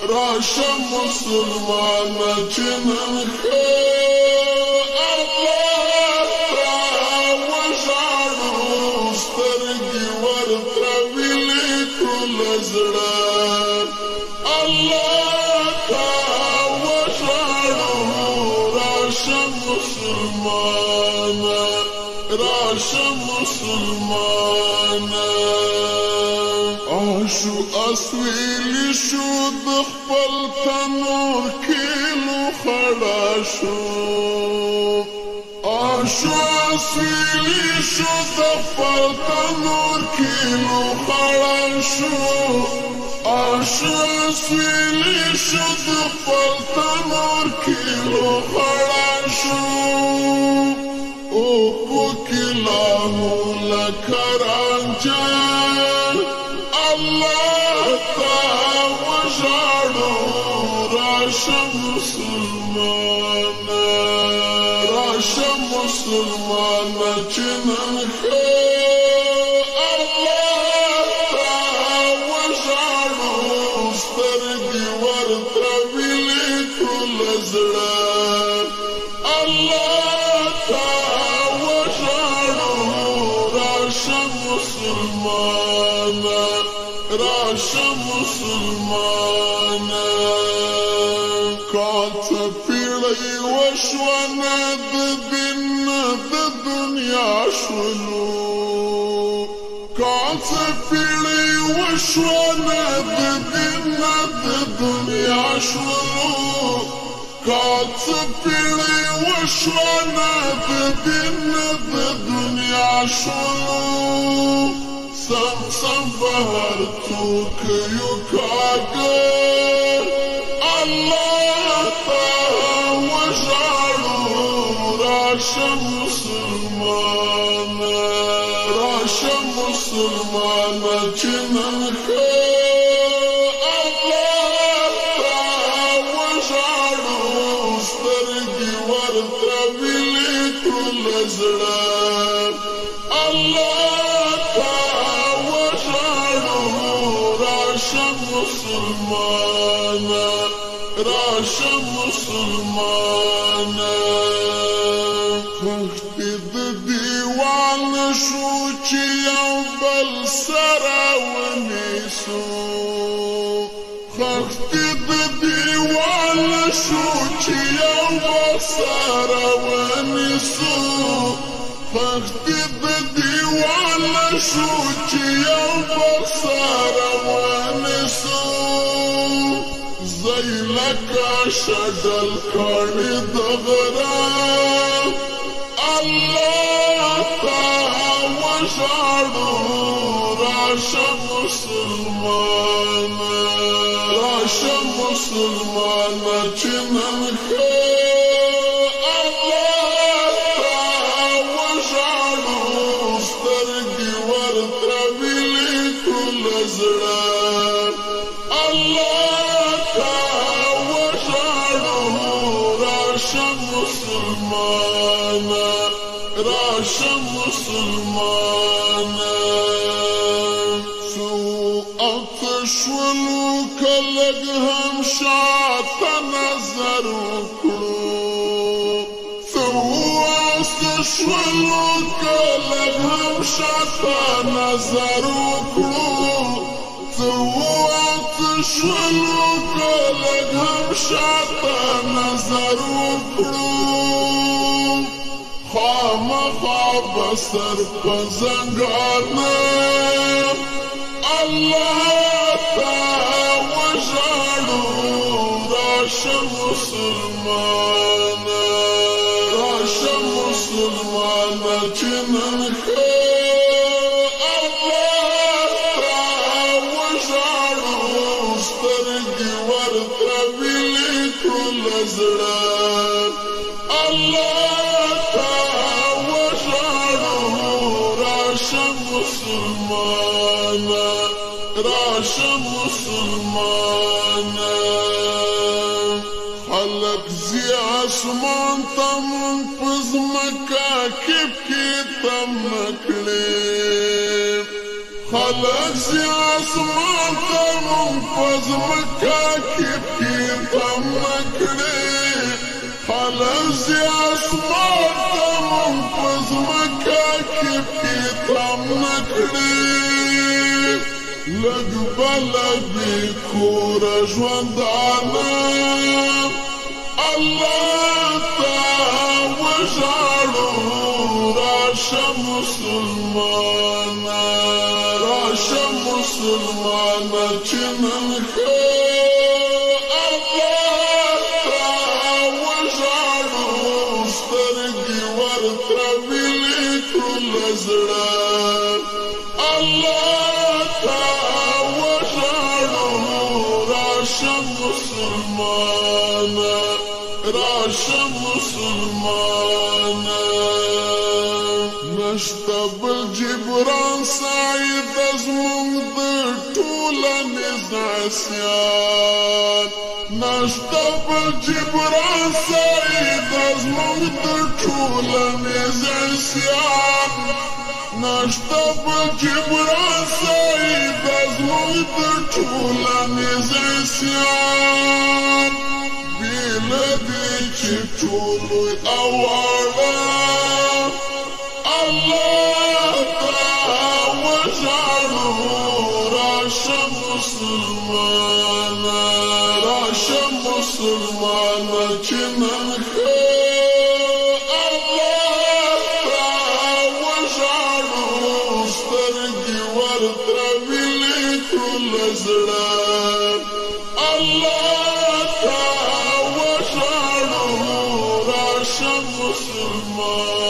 راشه مسلمانه چې نن ښه الله ته وژاړو سترګې ورترویلې ټول زړه الله ته وژاړو راشه مسلمانه راشه مسلمانه آشو اسویلی شو د خپل تنور کیلو خړا شو آشو اسویلی شو د خپل تنور کیلو خړا شو آشو اسویلی شو د خپل تنور کیلو خړا شو او پوکلانو لکرانجان الله تا وژاړو راشه مسلمانه راشه مسلمانه چې نن ښه الله تا وژاړو سترګې ورترویلې ټول زړه الله تا وژاړو راشه مسلمانه راشه مسلمانه کاڅه پیړۍ وشوه د دین د دنیا شولو کاڅه پیړۍ وشوه د دین د دنیا شولو کاڅه پیړۍ وشوه د دین د دنیا شولو سم سم بهر څوک یو کاږه الله ته وژاړو راشه مسلمانه راشه مسلمانه چې نن ښه الله ته وژاړو سترګې ورترویلې ټول زړه الله ته راشه مسلمانه راشه مسلمانه وختي د دیوان شو چې یو بل سره ونیسو وختي د دیوان شو چې یو بل سره ونیسو وختي د دیوان شو چې یو بل سره ونیسو زی لکه شډل کړي د غره الله ته وژاړو راشه مسلمانه راشه مسلمانه چې نن ښه الله ته وژاړو سترګې ورترویلې ټول زړه الله ته وژاړو راشه مسلمانه راشه مسلمانه څو شولو که لږ هم شاته نظر وکړو څو شولو که لږ هم شاته نظر وکړو څو شولو که لږ هم شاته نظر وکړو خامخا به سر په زنګانه الله ته وژاړو راشه مسلمانه راشه مسلمانه چې نن ښه الله ته وژاړو سترګې ورترویلې ټول زړه الله ته وژاړو راشه مسلمانه راشه مسلمانه خلق زی اسمان تم پزمکا کپ کی تم نکړي خلق سی آسمان تا منفذ مکہ کی پیتم نکڑی خلق سی آسمان تا منفذ مکہ کی پیتم نکڑی لگ بلبی کور ژوندانا اللہ تا وژاړو راشه مسلمانا راشه مسلمانا چې نن ښه الله تا وژاړو سترګې ورته ویلې کړو له زړه الله تا وژاړو راشه مسلمانا راشه مسلمانا نشته بل جبران سعید زموږ د ټولنې عصیان نشته بل جبران سعید زموږ د ټولنې عصیان نشته بل جبران سعید زموږ د ټولنې عصیان بیله چې ټولو اواړه الله تا وژاړو راشه مسلمانا راشه مسلمانا چې نن ښه الله تا وژاړو سترګې ورته ویلې کړو له زړه الله تا وژاړو راشه مسلمانا